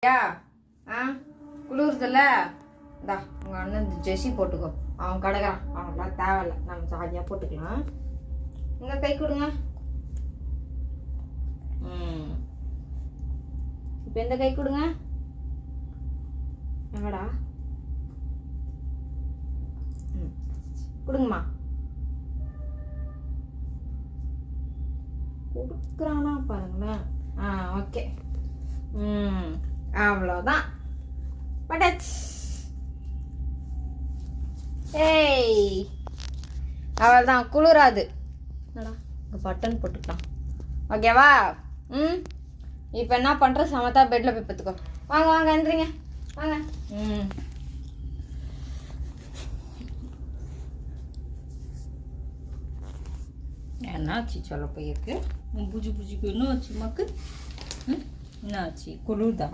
யா ஆ குளிருதுல்ல இந்தா உங்கள் அண்ணன் ஜெர்சி போட்டுக்கோ. அவன் கிடக்குறான், அவனுக்குலாம் தேவையில்ல, நம்ம ஜாலியாக போட்டுக்கலாம். இங்கே கை கொடுங்க. இப்போ எந்த கை கொடுங்க. எங்கடா கொடுங்கம்மா. கொடுக்குறானா பாருங்களேன். ஓகே. அவ்வளோதான். பட்டாச்சு. ஏய் அவ்வளோதான், குளிராது. என்னடா இங்கே பட்டன் போட்டுக்கலாம். ஓகேவா? இப்போ என்ன பண்ணுற, சமத்தா பெட்டில் போய் பார்த்துக்கோ. வாங்க வாங்க எந்திரிங்க வாங்க. என்னாச்சு சொல்ல போயிருக்கு? புஜி புஜிக்கு என்ன ஆச்சு மக்கு? என்னாச்சு? குளிர்தா?